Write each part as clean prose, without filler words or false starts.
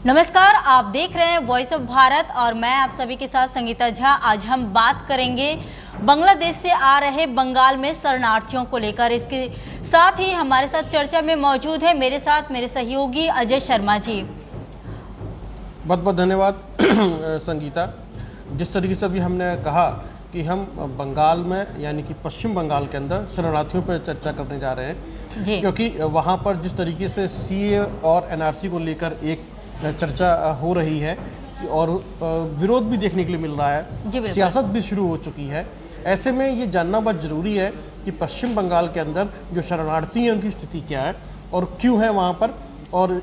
नमस्कार, आप देख रहे हैं वॉइस ऑफ भारत और मैं आप सभी के साथ संगीता झा। आज हम बात करेंगे बांग्लादेश से आ रहे बंगाल में शरणार्थियों को लेकर। इसके साथ ही हमारे साथ चर्चा में मौजूद है मेरे साथ मेरे सहयोगी अजय शर्मा जी। बहुत बहुत धन्यवाद संगीता। जिस तरीके से अभी हमने कहा कि हम बंगाल में यानी कि पश्चिम बंगाल के अंदर शरणार्थियों पर चर्चा करने जा रहे हैं जी। क्योंकि वहाँ पर जिस तरीके से सीए और एनआरसी को लेकर एक चर्चा हो रही है और विरोध भी देखने के लिए मिल रहा है, सियासत भी शुरू हो चुकी है। ऐसे में ये जानना बहुत ज़रूरी है कि पश्चिम बंगाल के अंदर जो शरणार्थी हैं उनकी स्थिति क्या है और क्यों है वहाँ पर। और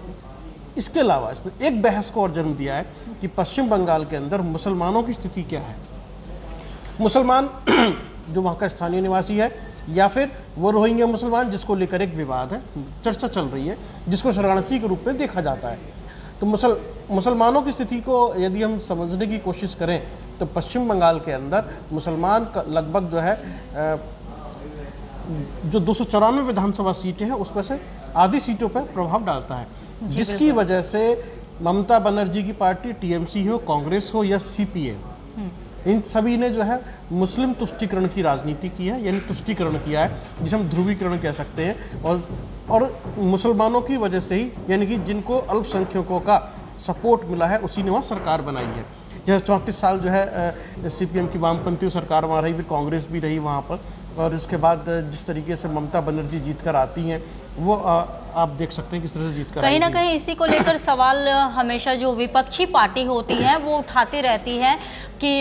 इसके अलावा इसने एक बहस को और जन्म दिया है कि पश्चिम बंगाल के अंदर मुसलमानों की स्थिति क्या है। मुसलमान जो वहाँ का स्थानीय निवासी है या फिर वो रोहिंग्या मुसलमान जिसको लेकर एक विवाद है, चर्चा चल रही है, जिसको शरणार्थी के रूप में देखा जाता है। तो मुसलमानों की स्थिति को यदि हम समझने की कोशिश करें तो पश्चिम बंगाल के अंदर मुसलमान का लगभग जो है जो 294 विधानसभा सीटें हैं उसमें से आधी सीटों पर प्रभाव डालता है, जिसकी वजह से ममता बनर्जी की पार्टी टीएमसी हो, कांग्रेस हो या सीपीए, इन सभी ने जो है मुस्लिम तुष्टीकरण की राजनीति की है, यानी तुष्टीकरण किया है, जिसे हम ध्रुवीकरण कह सकते हैं। और मुसलमानों की वजह से ही यानी कि जिनको अल्पसंख्यकों का सपोर्ट मिला है उसी ने वहाँ सरकार बनाई है। जैसे 34 साल जो है सीपीएम की वामपंथी सरकार वहाँ रही, फिर कांग्रेस भी रही वहाँ पर, और इसके बाद जिस तरीके से ममता बनर्जी जीत कर आती हैं वो आप देख सकते हैं किस तरह से जीत कर कहीं ना कहीं इसी को लेकर सवाल हमेशा जो विपक्षी पार्टी होती है वो उठाती रहती है कि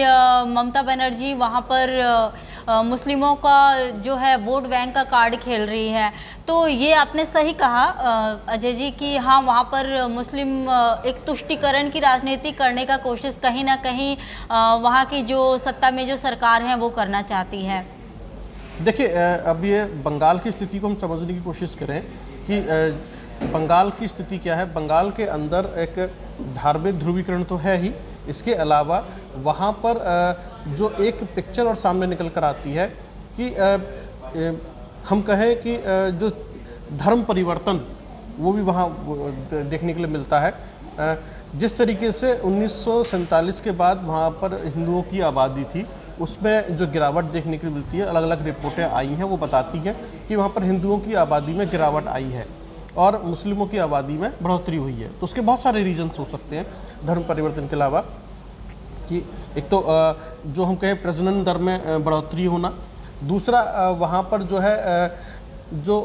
ममता बनर्जी वहाँ पर मुस्लिमों का जो है वोट बैंक का कार्ड खेल रही है। तो ये आपने सही कहा अजय जी कि हाँ, वहाँ पर मुस्लिम एक तुष्टीकरण की राजनीति करने का कोशिश कहीं ना कहीं वहाँ की जो सत्ता में जो सरकार है वो करना चाहती है। देखिए, अब ये बंगाल की स्थिति को हम समझने की कोशिश करें कि बंगाल की स्थिति क्या है। बंगाल के अंदर एक धार्मिक ध्रुवीकरण तो है ही, इसके अलावा वहाँ पर जो एक पिक्चर और सामने निकल कर आती है कि हम कहें कि जो धर्म परिवर्तन वो भी वहाँ देखने के लिए मिलता है। जिस तरीके से 1947 के बाद वहाँ पर हिंदुओं की आबादी थी उसमें जो गिरावट देखने को मिलती है, अलग अलग रिपोर्टें आई हैं वो बताती हैं कि वहाँ पर हिंदुओं की आबादी में गिरावट आई है और मुस्लिमों की आबादी में बढ़ोतरी हुई है। तो उसके बहुत सारे रीजन्स हो सकते हैं धर्म परिवर्तन के अलावा, कि एक तो जो हम कहें प्रजनन दर में बढ़ोतरी होना, दूसरा वहाँ पर जो है जो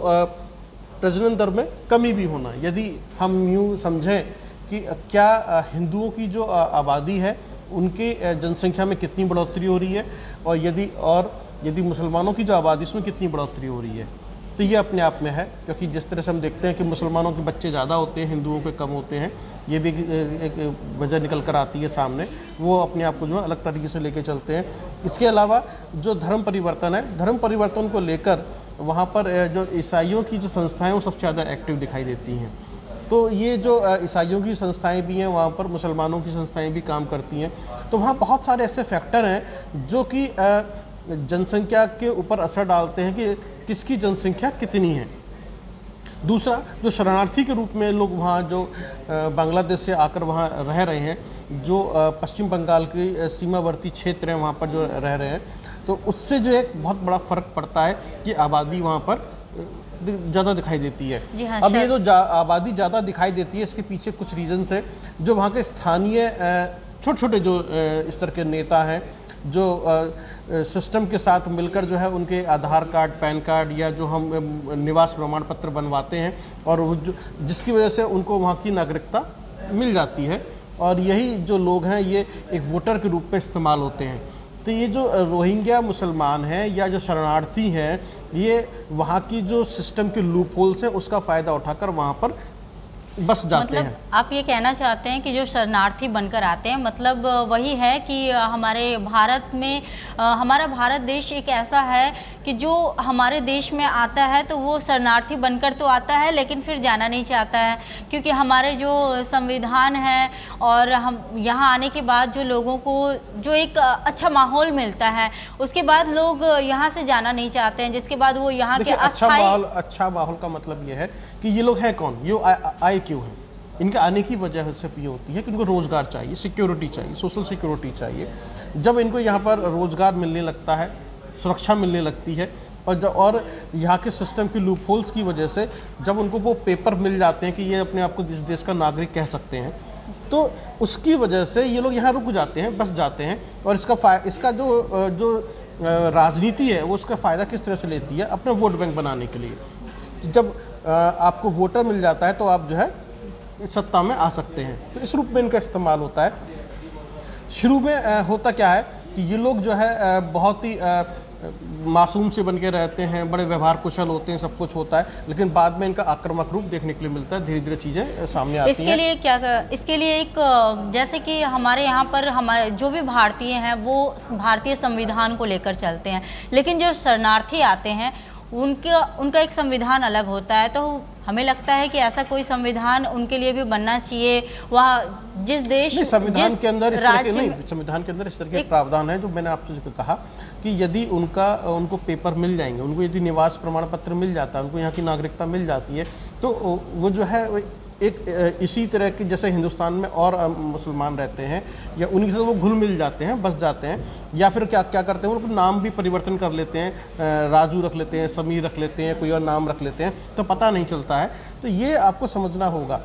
प्रजनन दर में कमी भी होना। यदि हम यूँ समझें कि क्या हिंदुओं की जो आबादी है उनकी जनसंख्या में कितनी बढ़ोतरी हो रही है और यदि मुसलमानों की जो आबादी उसमें कितनी बढ़ोतरी हो रही है, तो ये अपने आप में है। क्योंकि जिस तरह से हम देखते हैं कि मुसलमानों के बच्चे ज़्यादा होते हैं, हिंदुओं के कम होते हैं, ये भी एक वजह निकल कर आती है सामने, वो अपने आप को जो है अलग तरीके से लेके चलते हैं। इसके अलावा जो धर्म परिवर्तन है, धर्म परिवर्तन को लेकर वहाँ पर जो ईसाइयों की जो संस्थाएँ वो सबसे ज़्यादा एक्टिव दिखाई देती हैं। तो ये जो ईसाइयों की संस्थाएं भी हैं वहाँ पर मुसलमानों की संस्थाएं भी काम करती हैं। तो वहाँ बहुत सारे ऐसे फैक्टर हैं जो कि जनसंख्या के ऊपर असर डालते हैं कि किसकी जनसंख्या कितनी है। दूसरा, जो शरणार्थी के रूप में लोग वहाँ जो बांग्लादेश से आकर वहाँ रह रहे हैं, जो पश्चिम बंगाल की सीमावर्ती क्षेत्र हैं वहाँ पर जो रह रहे हैं, तो उससे जो एक बहुत बड़ा फ़र्क पड़ता है कि आबादी वहाँ पर ज़्यादा दिखाई देती है। हाँ, अब ये जो आबादी ज़्यादा दिखाई देती है इसके पीछे कुछ रीजंस हैं। जो वहाँ के स्थानीय छोटे छोटे जो इस तरह के नेता हैं जो सिस्टम के साथ मिलकर जो है उनके आधार कार्ड, पैन कार्ड या जो हम निवास प्रमाण पत्र बनवाते हैं और जिसकी वजह से उनको वहाँ की नागरिकता मिल जाती है, और यही जो लोग हैं ये एक वोटर के रूप में इस्तेमाल होते हैं। तो ये जो रोहिंग्या मुसलमान हैं या जो शरणार्थी हैं, ये वहाँ की जो सिस्टम के लूप होल्स हैं उसका फ़ायदा उठाकर वहाँ पर बस जाते हैं। आप ये कहना चाहते हैं कि जो शरणार्थी बनकर आते हैं, मतलब वही है कि हमारे भारत में हमारा भारत देश एक ऐसा है कि जो हमारे देश में आता है तो वो शरणार्थी बनकर तो आता है लेकिन फिर जाना नहीं चाहता है, क्योंकि हमारे जो संविधान है और हम यहाँ आने के बाद जो लोगों को जो एक अच्छा माहौल मिलता है उसके बाद लोग यहाँ से जाना नहीं चाहते हैं, जिसके बाद वो यहाँ के अच्छा माहौल का मतलब ये है कि ये लोग हैं कौन, ये आए क्यों हैं। इनके आने की वजह से ये होती है कि इनको रोज़गार चाहिए, सिक्योरिटी चाहिए, सोशल सिक्योरिटी चाहिए। जब इनको यहाँ पर रोज़गार मिलने लगता है, सुरक्षा मिलने लगती है, और यहाँ के सिस्टम की लूप होल्स की वजह से जब उनको वो पेपर मिल जाते हैं कि ये अपने आप को इस देश का नागरिक कह सकते हैं, तो उसकी वजह से ये लोग यहाँ रुक जाते हैं, बस जाते हैं। और इसका जो राजनीति है वो उसका फ़ायदा किस तरह से लेती है, अपना वोट बैंक बनाने के लिए। जब आपको वोटर मिल जाता है तो आप जो है सत्ता में आ सकते हैं, तो इस रूप में इनका इस्तेमाल होता है। शुरू में होता क्या है कि ये लोग जो है बहुत ही मासूम से बन के रहते हैं, बड़े व्यवहार कुशल होते हैं, सब कुछ होता है, लेकिन बाद में इनका आक्रामक रूप देखने के लिए मिलता है, धीरे धीरे चीज़ें सामने आती हैं। इसके लिए एक जैसे कि हमारे यहाँ पर हमारे जो भी भारतीय हैं वो भारतीय संविधान को लेकर चलते हैं, लेकिन जो शरणार्थी आते हैं उनका एक संविधान अलग होता है। तो हमें लगता है कि ऐसा कोई संविधान उनके लिए भी बनना चाहिए। वहाँ जिस देश संविधान के अंदर इस तरह के नहीं, संविधान के अंदर इस तरह के प्रावधान है जो मैंने आपसे कहा कि यदि उनको पेपर मिल जाएंगे, उनको यदि निवास प्रमाण पत्र मिल जाता है, उनको यहाँ की नागरिकता मिल जाती है, तो वो जो है एक इसी तरह की जैसे हिंदुस्तान में और मुसलमान रहते हैं या उन्हीं से वो घुल मिल जाते हैं, बस जाते हैं। या फिर क्या करते हैं, वो नाम भी परिवर्तन कर लेते हैं, राजू रख लेते हैं, समीर रख लेते हैं, कोई और नाम रख लेते हैं, तो पता नहीं चलता है। तो ये आपको समझना होगा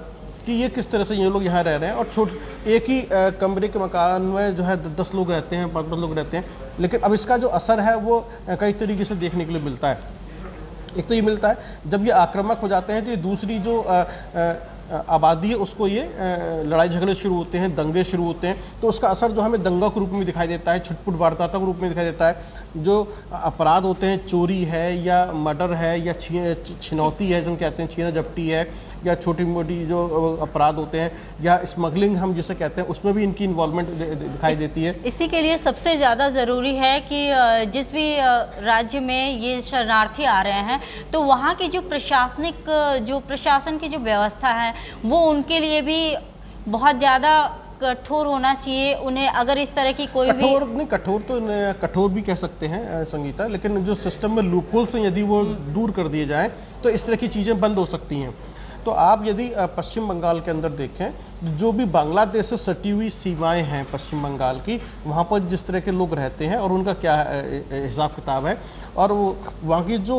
कि ये किस तरह से ये लोग यहाँ रह रहे हैं। और एक ही कमरे के मकान में जो है 10 लोग रहते हैं, 5 लोग रहते हैं, लेकिन अब इसका जो असर है वो कई तरीके से देखने के लिए मिलता है। एक तो ये मिलता है जब ये आक्रामक हो जाते हैं तो ये दूसरी जो आबादी है उसको ये लड़ाई झगड़े शुरू होते हैं, दंगे शुरू होते हैं, तो उसका असर जो हमें दंगा के रूप में दिखाई देता है, छुटपुट वारदातों के रूप में दिखाई देता है। जो अपराध होते हैं, चोरी है या मर्डर है या छिनौती है जिसे कहते हैं, छीना झपटी है, या छोटी मोटी जो अपराध होते हैं या स्मगलिंग हम जिसे कहते हैं, उसमें भी इनकी इन्वॉल्वमेंट दिखाई देती है। इसी के लिए सबसे ज़्यादा ज़रूरी है कि जिस भी राज्य में ये शरणार्थी आ रहे हैं तो वहाँ की जो प्रशासन की जो व्यवस्था है वो उनके लिए भी बहुत ज़्यादा कठोर होना चाहिए। उन्हें अगर इस तरह की कोई कठोर भी कह सकते हैं संगीता, लेकिन जो सिस्टम में लूपहोल्स हैं यदि वो दूर कर दिए जाएं तो इस तरह की चीज़ें बंद हो सकती हैं। तो आप यदि पश्चिम बंगाल के अंदर देखें, जो भी बांग्लादेश से सटी हुई सीमाएं हैं पश्चिम बंगाल की, वहाँ पर जिस तरह के लोग रहते हैं और उनका क्या हिसाब किताब है, और वहाँ की जो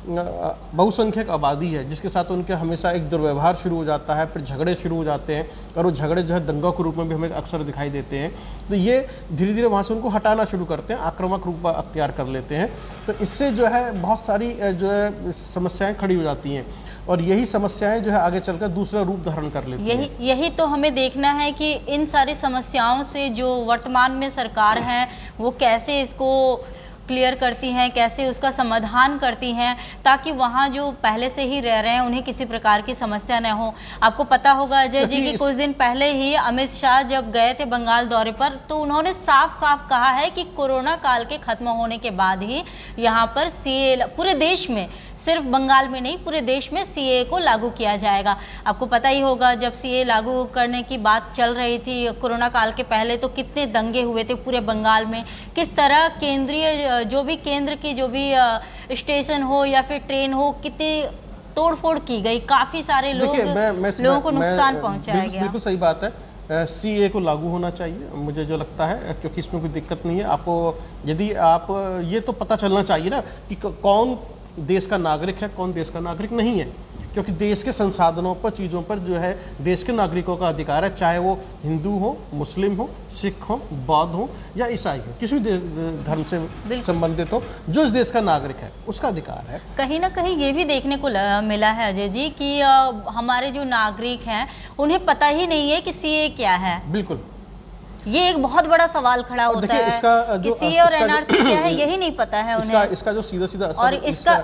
बहुसंख्यक आबादी है जिसके साथ उनके हमेशा एक दुर्व्यवहार शुरू हो जाता है, फिर झगड़े शुरू हो जाते हैं, और वो झगड़े जो है दंगा के रूप में भी हमें अक्सर दिखाई देते हैं। तो ये धीरे धीरे वहाँ से उनको हटाना शुरू करते हैं, आक्रामक रूप अख्तियार कर लेते हैं। तो इससे जो है बहुत सारी जो है समस्याएं खड़ी हो जाती हैं, और यही समस्याएं जो है आगे चलकर दूसरा रूप धारण कर लेती हैं। यही तो हमें देखना है कि इन सारी समस्याओं से जो वर्तमान में सरकार है वो कैसे इसको क्लियर करती हैं, कैसे उसका समाधान करती हैं, ताकि वहाँ जो पहले से ही रह रहे हैं उन्हें किसी प्रकार की समस्या न हो। आपको पता होगा अजय जी कि कुछ दिन पहले ही अमित शाह जब गए थे बंगाल दौरे पर, तो उन्होंने साफ साफ कहा है कि कोरोना काल के खत्म होने के बाद ही यहाँ पर सीए पूरे देश में, सिर्फ बंगाल में नहीं पूरे देश में सीए को लागू किया जाएगा। आपको पता ही होगा जब सीए लागू करने की बात चल रही थी कोरोना काल के पहले, तो कितने दंगे हुए थे पूरे बंगाल में, किस तरह केंद्रीय जो भी केंद्र की जो भी स्टेशन हो या फिर ट्रेन हो, कितनी तोड़फोड़ की गई, काफी सारे लोगों को नुकसान पहुंचाया गया। बिल्कुल सही बात है, सीए को लागू होना चाहिए मुझे जो लगता है, क्योंकि इसमें कोई दिक्कत नहीं है। आपको यदि आप ये तो पता चलना चाहिए ना कि कौन देश का नागरिक है, कौन देश का नागरिक नहीं है, क्योंकि देश के संसाधनों पर, चीज़ों पर जो है देश के नागरिकों का अधिकार है, चाहे वो हिंदू हो, मुस्लिम हो, सिख हो, बौद्ध हो या ईसाई हो, किसी भी धर्म से संबंधित हो, जो इस देश का नागरिक है उसका अधिकार है। कहीं ना कहीं ये भी देखने को मिला है अजय जी कि हमारे जो नागरिक हैं उन्हें पता ही नहीं है कि सीए क्या है। बिल्कुल, ये एक बहुत बड़ा सवाल खड़ा होता है, इसका जो सीए और एनआरसी क्या है यही नहीं पता है उन्हें। इसका जो सीधा सीधा असर, और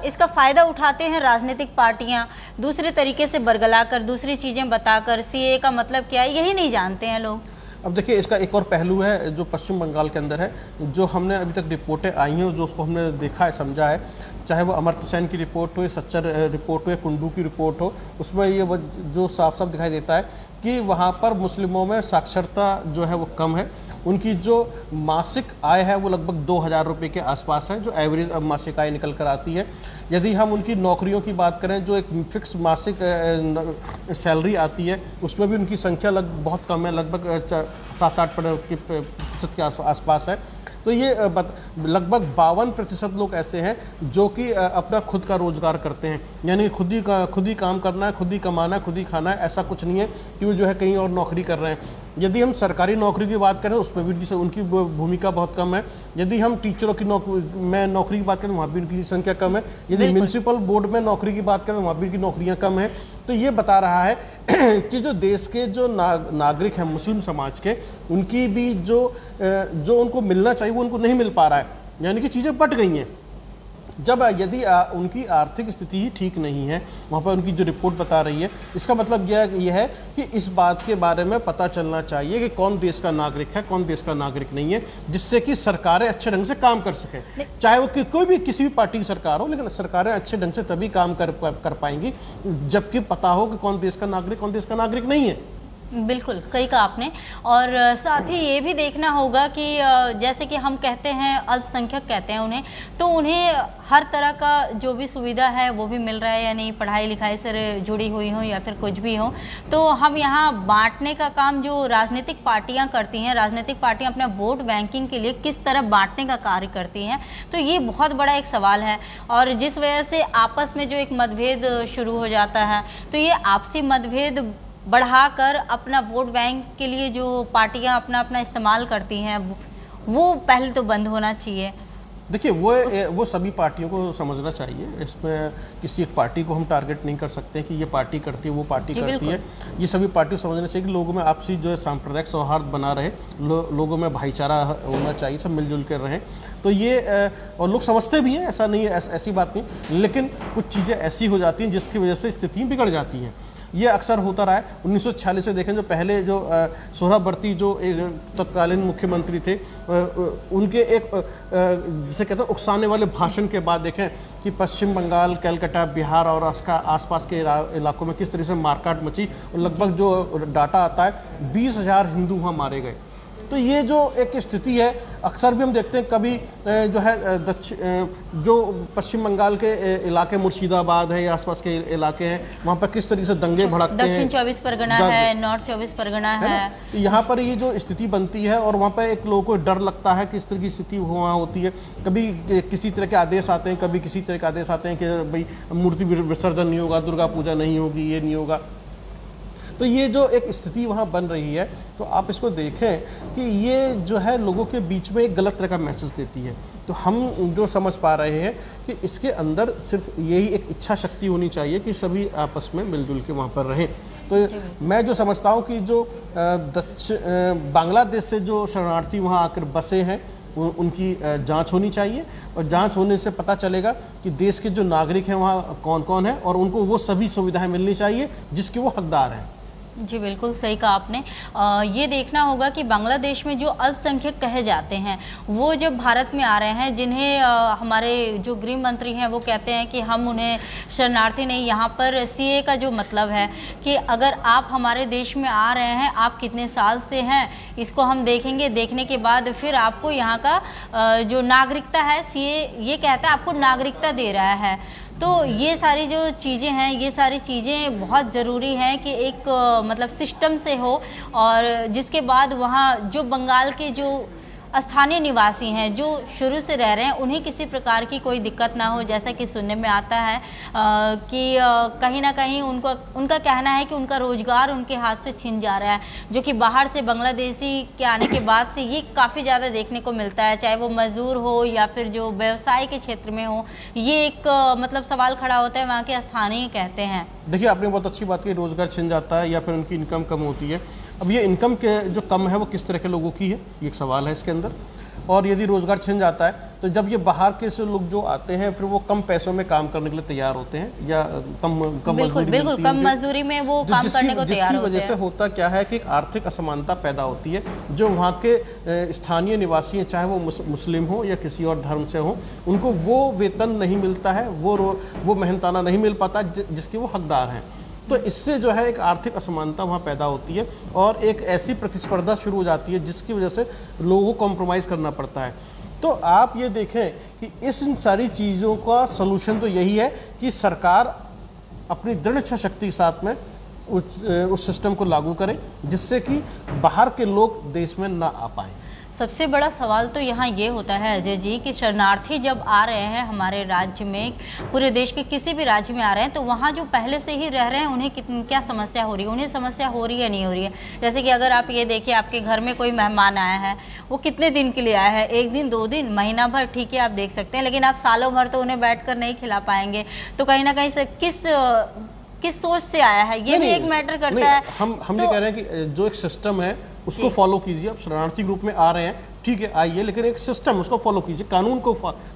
इसका फायदा उठाते हैं राजनीतिक पार्टियां, दूसरे तरीके से बरगलाकर, दूसरी चीजें बताकर सीए का मतलब क्या है यही नहीं जानते हैं लोग। अब देखिए, इसका एक और पहलू है जो पश्चिम बंगाल के अंदर है, जो हमने अभी तक रिपोर्टें आई हैं, जो उसको हमने देखा है, समझा है, चाहे वो अमर्त्य सेन की रिपोर्ट हो, सच्चर रिपोर्ट हो या कुंडू की रिपोर्ट हो, उसमें ये जो साफ साफ दिखाई देता है कि वहाँ पर मुस्लिमों में साक्षरता जो है वो कम है। उनकी जो मासिक आय है वो लगभग 2000 रुपये के आसपास है, जो एवरेज अब मासिक आय निकल कर आती है। यदि हम उनकी नौकरियों की बात करें, जो एक फिक्स मासिक सैलरी आती है, उसमें भी उनकी संख्या बहुत कम है, लगभग 7-8 प्रतिशत के आसपास है। तो ये लगभग 52% लोग ऐसे हैं जो कि अपना खुद का रोजगार करते हैं, यानी खुद ही काम करना है, खुद ही कमाना है, खुद ही खाना है। ऐसा कुछ नहीं है कि वो जो है कहीं और नौकरी कर रहे हैं। यदि हम सरकारी नौकरी की बात करें उसमें भी उनकी भूमिका बहुत कम है। यदि हम टीचरों की नौकरी की बात करें वहाँ भी उनकी संख्या कम है। यदि म्यूनसिपल बोर्ड में नौकरी की बात करें वहाँ भी उनकी नौकरियाँ कम हैं। तो ये बता रहा है कि जो देश के जो नागरिक हैं मुस्लिम समाज के, उनकी भी जो उनको मिलना चाहिए वो उनको नहीं मिल पा रहा है, यानी कि चीज़ें बट गई हैं। जब यदि उनकी आर्थिक स्थिति ही ठीक नहीं है, वहाँ पर उनकी जो रिपोर्ट बता रही है, इसका मतलब यह है कि इस बात के बारे में पता चलना चाहिए कि कौन देश का नागरिक है, कौन देश का नागरिक नहीं है, जिससे कि सरकारें अच्छे ढंग से काम कर सकें। चाहे वो कोई भी किसी भी पार्टी की सरकार हो, लेकिन सरकारें अच्छे ढंग से तभी काम कर पाएंगी जबकि पता हो कि कौन देश का नागरिक, कौन देश का नागरिक नहीं है। बिल्कुल सही कहा आपने। और साथ ही ये भी देखना होगा कि जैसे कि हम कहते हैं अल्पसंख्यक कहते हैं उन्हें, तो उन्हें हर तरह का जो भी सुविधा है वो भी मिल रहा है या नहीं, पढ़ाई लिखाई से जुड़ी हुई हो या फिर कुछ भी हो। तो हम यहाँ बांटने का काम जो राजनीतिक पार्टियाँ करती हैं, राजनीतिक पार्टियाँ अपना वोट बैंकिंग के लिए किस तरह बांटने का कार्य करती हैं, तो ये बहुत बड़ा एक सवाल है। और जिस वजह से आपस में जो एक मतभेद शुरू हो जाता है, तो ये आपसी मतभेद बढ़ाकर अपना वोट बैंक के लिए जो पार्टियां अपना इस्तेमाल करती हैं वो पहले तो बंद होना चाहिए। देखिए वो सभी पार्टियों को समझना चाहिए। इसमें किसी एक पार्टी को हम टारगेट नहीं कर सकते कि ये पार्टी करती है, वो पार्टी करती है। ये सभी पार्टियों को समझना चाहिए कि लोगों में आपसी जो है सांप्रदायिक सौहार्द बना रहे, लोगों में भाईचारा होना चाहिए, सब मिलजुल कर रहें। तो ये और लोग समझते भी हैं, ऐसा नहीं है, ऐसी बात नहीं, लेकिन कुछ चीज़ें ऐसी हो जाती हैं जिसकी वजह से स्थितियाँ बिगड़ जाती हैं। ये अक्सर होता रहा है। 1946 से देखें, जो पहले जो सोहरावर्ती जो एक तत्कालीन मुख्यमंत्री थे, उनके एक जिसे कहते हैं उकसाने वाले भाषण के बाद देखें कि पश्चिम बंगाल, कलकत्ता, बिहार और उसका आसपास के इलाकों में किस तरह से मारकाट मची, और लगभग जो डाटा आता है 20,000 हिंदू वहाँ मारे गए। तो ये जो एक स्थिति है, अक्सर भी हम देखते हैं, कभी जो है जो पश्चिम बंगाल के इलाके मुर्शिदाबाद है या आसपास के इलाके हैं, वहाँ पर किस तरीके से दंगे भड़कते हैं। दक्षिण 24 परगना है, नॉर्थ 24 परगना है। यहाँ पर ये जो स्थिति बनती है और वहाँ पर एक लोगों को डर लगता है कि इस तरह की स्थिति वहाँ होती है। कभी किसी तरह के आदेश आते हैं, कभी किसी तरह के आदेश आते हैं कि भाई मूर्ति विसर्जन नहीं होगा, दुर्गा पूजा नहीं होगी, ये नहीं होगा। तो ये जो एक स्थिति वहाँ बन रही है, तो आप इसको देखें कि ये जो है लोगों के बीच में एक गलत तरह का मैसेज देती है। तो हम जो समझ पा रहे हैं कि इसके अंदर सिर्फ यही एक इच्छा शक्ति होनी चाहिए कि सभी आपस में मिलजुल के वहाँ पर रहें। तो मैं जो समझता हूँ कि जो बांग्लादेश से जो शरणार्थी वहाँ आकर बसे हैं, उनकी जांच होनी चाहिए, और जांच होने से पता चलेगा कि देश के जो नागरिक हैं वहाँ कौन कौन है, और उनको वो सभी सुविधाएं मिलनी चाहिए जिसके वो हकदार हैं। जी बिल्कुल सही कहा आपने। ये देखना होगा कि बांग्लादेश में जो अल्पसंख्यक कहे जाते हैं वो जब भारत में आ रहे हैं, जिन्हें हमारे जो गृह मंत्री हैं वो कहते हैं कि हम उन्हें शरणार्थी नहीं, यहाँ पर सीए का जो मतलब है कि अगर आप हमारे देश में आ रहे हैं, आप कितने साल से हैं, इसको हम देखेंगे, देखने के बाद फिर आपको यहाँ का जो नागरिकता है, सीए ये कहता है आपको नागरिकता दे रहा है। तो ये सारी जो चीज़ें हैं, ये सारी चीज़ें बहुत ज़रूरी हैं कि एक मतलब सिस्टम से हो, और जिसके बाद वहाँ जो बंगाल के जो स्थानीय निवासी हैं जो शुरू से रह रहे हैं, उन्हें किसी प्रकार की कोई दिक्कत ना हो। जैसा कि सुनने में आता है कि कहीं ना कहीं उनका कहना है कि उनका रोजगार उनके हाथ से छिन जा रहा है, जो कि बाहर से बांग्लादेशी के आने के बाद से ये काफ़ी ज़्यादा देखने को मिलता है, चाहे वो मजदूर हो या फिर जो व्यवसाय के क्षेत्र में हो। ये एक मतलब सवाल खड़ा होता है, वहाँ के स्थानीय कहते हैं। देखिए, आपने बहुत अच्छी बात की, रोजगार छिन जाता है या फिर उनकी इनकम कम होती है। अब ये इनकम के जो कम है वो किस तरह के लोगों की है, ये एक सवाल है इसके अंदर। और यदि रोजगार छिन जाता है तो जब ये बाहर के से लोग जो आते हैं फिर वो कम पैसों में काम करने के लिए तैयार होते हैं, या कम मजदूरी में वो काम करने को तैयार होते हैं। जिसकी वजह से होता क्या है कि एक आर्थिक असमानता पैदा होती है। जो वहाँ के स्थानीय निवासी हैं, चाहे वो मुस्लिम हो या किसी और धर्म से हो, उनको वो वेतन नहीं मिलता है, वो मेहनताना नहीं मिल पाता जिसके वो हकदार हैं। तो इससे जो है एक आर्थिक असमानता वहाँ पैदा होती है और एक ऐसी प्रतिस्पर्धा शुरू हो जाती है जिसकी वजह से लोगों को कॉम्प्रोमाइज़ करना पड़ता है। तो आप ये देखें कि इस इन सारी चीज़ों का सलूशन तो यही है कि सरकार अपनी दृढ़ इच्छा शक्ति के साथ में उस सिस्टम को लागू करें जिससे कि बाहर के लोग देश में ना आ पाएँ। सबसे बड़ा सवाल तो यहाँ ये होता है अजय जी कि शरणार्थी जब आ रहे हैं हमारे राज्य में, पूरे देश के किसी भी राज्य में आ रहे हैं, तो वहाँ जो पहले से ही रह रहे हैं उन्हें क्या समस्या हो रही है, उन्हें समस्या हो रही है नहीं हो रही है। जैसे कि अगर आप ये देखिए, आपके घर में कोई मेहमान आया है, वो कितने दिन के लिए आया है, 1 दिन 2 दिन, महीना भर, ठीक है आप देख सकते हैं, लेकिन आप सालों भर तो उन्हें बैठ कर नहीं खिला पाएंगे। तो कहीं ना कहीं से किस सोच से आया है ये भी एक मैटर करता है। हम ये कह रहे हैं कि जो एक सिस्टम है उसको फॉलो कीजिए। आप शरणार्थी ग्रुप में आ रहे हैं, ठीक है आइए, लेकिन एक सिस्टम उसको फॉलो कीजिए, कानून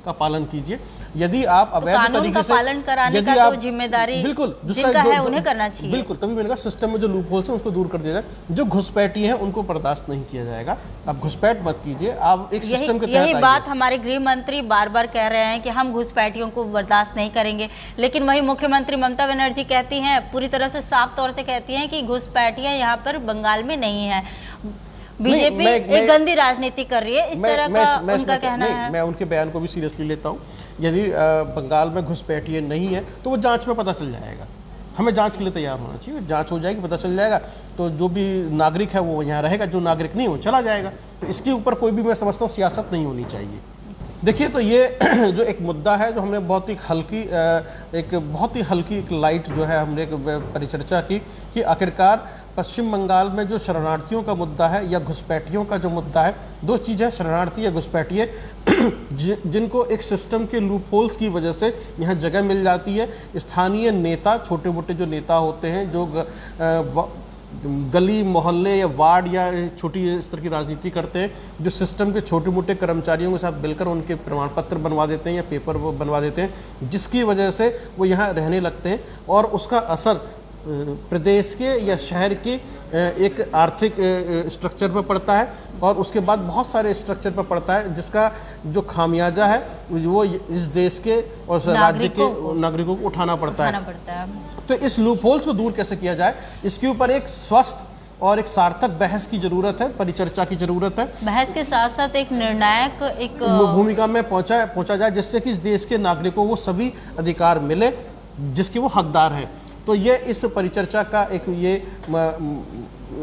का पालन कीजिए। यदि आप अवैध तरीके से पालन कराने का तो जिम्मेदारी बिल्कुल जिनका है उन्हें करना चाहिए। बिल्कुल, तभी मैंने कहा सिस्टम में जो लूप होल्स हैं उसको दूर कर दिया जाए। जो घुसपैठी हैं उनको बर्दाश्त नहीं किया जाएगा। आप घुसपैठ मत कीजिए, आप एक सिस्टम के तहत यही बात हमारे गृह मंत्री बार बार कह रहे हैं कि हम घुसपैठियों को बर्दाश्त नहीं करेंगे, लेकिन वही मुख्यमंत्री ममता बनर्जी कहती हैं, पूरी तरह से साफ तौर से कहती हैं कि घुसपैठियां यहाँ पर बंगाल में नहीं है। बीजेपी एक गंदी राजनीति कर रही है, इस तरह का उनका कहना है। मैं उनके बयान को भी सीरियसली लेता हूँ। यदि बंगाल में घुसपैठिए नहीं है तो वो जांच में पता चल जाएगा। हमें जांच के लिए तैयार होना चाहिए, जांच हो जाएगी, पता चल जाएगा, तो जो भी नागरिक है वो यहाँ रहेगा, जो नागरिक नहीं वो चला जाएगा। तो इसके ऊपर कोई भी, मैं समझता हूँ, सियासत नहीं होनी चाहिए। देखिए, तो ये जो एक मुद्दा है जो हमने बहुत ही हल्की एक लाइट जो है हमने एक परिचर्चा की कि आखिरकार पश्चिम बंगाल में जो शरणार्थियों का मुद्दा है या घुसपैठियों का जो मुद्दा है, 2 चीज़ें, शरणार्थी या घुसपैठिए जिनको एक सिस्टम के लूप होल्स की वजह से यहाँ जगह मिल जाती है। स्थानीय नेता, छोटे मोटे जो नेता होते हैं, जो गली मोहल्ले या वार्ड या छोटी स्तर की राजनीति करते हैं, जो सिस्टम के छोटे मोटे कर्मचारियों के साथ मिलकर उनके प्रमाण पत्र बनवा देते हैं या पेपर वो बनवा देते हैं, जिसकी वजह से वो यहाँ रहने लगते हैं और उसका असर प्रदेश के या शहर के एक आर्थिक स्ट्रक्चर पर पड़ता है और उसके बाद बहुत सारे स्ट्रक्चर पर पड़ता है, जिसका जो खामियाजा है वो इस देश के और राज्य के नागरिकों को उठाना पड़ता है। तो इस लूप होल्स को दूर कैसे किया जाए, इसके ऊपर एक स्वस्थ और एक सार्थक बहस की जरूरत है, परिचर्चा की जरूरत है। बहस के साथ साथ एक निर्णायक एक भूमिका में पहुंचा जाए, जिससे कि इस देश के नागरिकों को वो सभी अधिकार मिले जिसके वो हकदार हैं। तो ये इस परिचर्चा का एक ये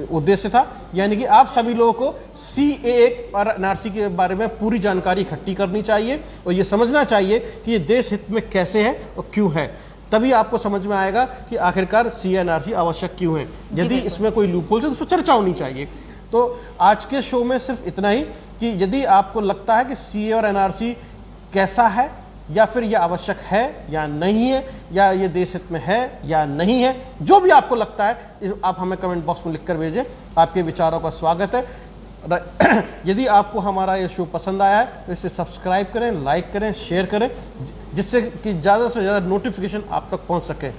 उद्देश्य था, यानी कि आप सभी लोगों को CAA और NRC के बारे में पूरी जानकारी इकट्ठी करनी चाहिए और ये समझना चाहिए कि ये देश हित में कैसे है और क्यों है। तभी आपको समझ में आएगा कि आखिरकार CAA NRC आवश्यक क्यों है। यदि इसमें कोई लूपहोल है तो उस पर चर्चा होनी चाहिए। तो आज के शो में सिर्फ इतना ही कि यदि आपको लगता है कि CAA और NRC कैसा है या फिर यह आवश्यक है या नहीं है, या ये देश हित में है या नहीं है, जो भी आपको लगता है आप हमें कमेंट बॉक्स में लिखकर भेजें। आपके विचारों का स्वागत है। यदि आपको हमारा ये शो पसंद आया है तो इसे सब्सक्राइब करें, लाइक करें, शेयर करें, जिससे कि ज़्यादा से ज़्यादा नोटिफिकेशन आप तक पहुंच सके।